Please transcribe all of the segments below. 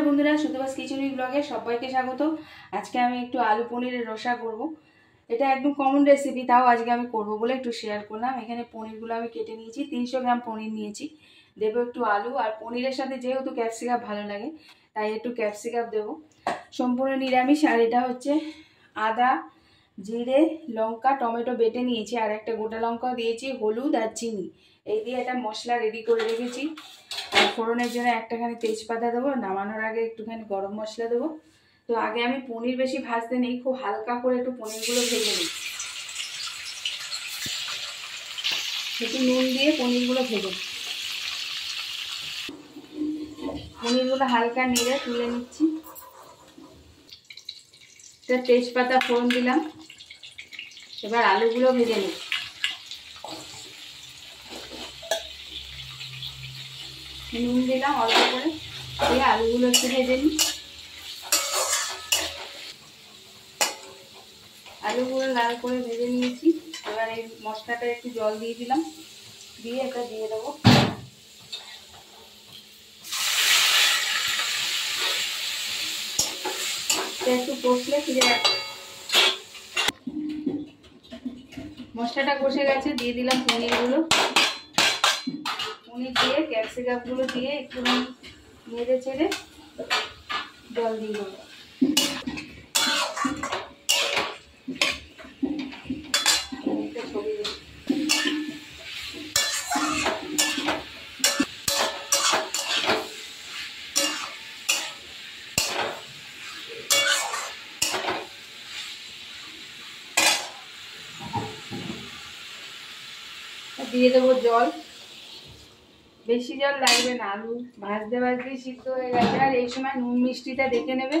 বন্ধুরা, সুতোবাস খিচুড়ি ব্লগে সবাইকে স্বাগত। আজকে আমি একটু আলু পনিরের রসা করব। এটা একদম কমন রেসিপি, তাও আজকে আমি করব বলে একটু শেয়ার করলাম। এখানে পনিরগুলো আমি কেটে নিয়েছি, 300 গ্রাম পনির নিয়েছি। দেবো একটু আলু, আর পনিরের সাথে যেহেতু ক্যাপসিকাম ভালো লাগে তাই একটু ক্যাপসিকাম দেবো। সম্পূর্ণ নিরামিষ। আর এটা হচ্ছে আদা, জিরে, লঙ্কা, টমেটো বেটে নিয়েছি, আর একটা গোটা লঙ্কা দিয়েছি, হলুদ আর চিনি, এই দিয়ে একটা মশলা রেডি করে রেখেছি। আর ফোড়নের জন্য একটাখানি তেজপাতা দেবো, নামানোর আগে একটুখানি গরম মশলা দেবো। তো আগে আমি পনির বেশি ভাজতে নেই, খুব হালকা করে একটু পনিরগুলো ভেজে নিই, একটু নুন দিয়ে পনিরগুলো ভেজে, পনিরগুলো হালকা নেড়ে তুলে নিচ্ছি। তেজপাতা ফোড়ন দিলাম, এবার আলুগুলো ভেজে নিই। নুন দিলাম অল্প করে, দিয়ে আলুগুলো একটু ভেজে নিই। আলুগুলো লাল করে ভেজে নিয়েছি। এবার এই মশলাটা একটু জল দিয়ে দিলাম, দিয়ে এটা দিয়ে দেবো। একটু কষলে ফিরে যাচ্ছে, মশলাটা কষে গেছে, দিয়ে দিলাম পনিরগুলো। পনির দিয়ে ক্যাপসিকামগুলো দিয়ে একটু নেড়ে চেড়ে জল দিয়ে দেবো। দিয়ে দেবো জল, বেশি জল লাগবে না, আলু ভাজতে ভাজতেই সিদ্ধ হয়ে গেছে। আর এই সময় নুন মিষ্টিটা দেখে নেবে।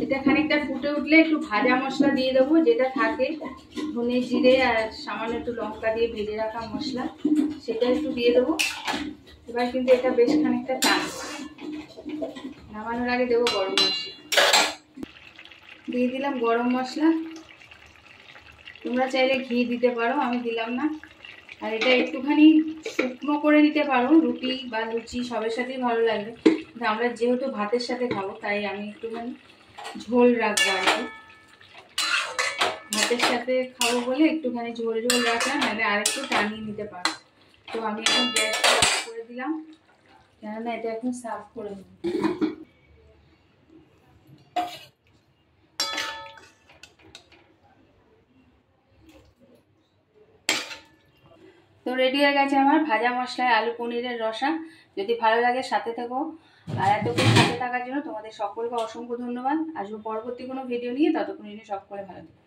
এটা খানিকটা ফুটে উঠলে একটু ভাজা মশলা দিয়ে দেবো, যেটা থাকে ধনে জিরে আর সামান্য একটু লঙ্কা দিয়ে ভেজে রাখা মশলা, সেটা একটু দিয়ে দেবো। এবার কিন্তু এটা বেশ খানিকটা টানবে। নামানোর আগে দেবো গরম মশলা, দিয়ে দিলাম গরম মশলা। তোমরা চাইলে ঘি দিতে পারো, আমি দিলাম না। আর এটা একটুখানি শুকনো করে নিতে পারো, রুটি বা লুচি সবের সাথেই ভালো লাগবে, কিন্তু আমরা যেহেতু ভাতের সাথে খাবো তাই আমি একটুখানি ঝোল রাখবো আর কি। ভাতের সাথে খাবো বলে একটুখানি ঝোল ঝোল রাখলাম, নাহলে আর একটু টানিয়ে নিতে পারো। তো আমি এখন গ্যাসটা অফ করে দিলাম, কেননা এটা এখন সার্ভ করে নেব। তো রেডি হয়ে গেছে আমার ভাজা মশলায় আলু পনিরের রসা। যদি ভালো লাগে সাথে থেকো, আর এতক্ষণ সাথে থাকার জন্য তোমাদের সকলকে অসংখ্য ধন্যবাদ। আসবো পরবর্তী কোনো ভিডিও নিয়ে, ততক্ষণ সকলে ভালো থেকো।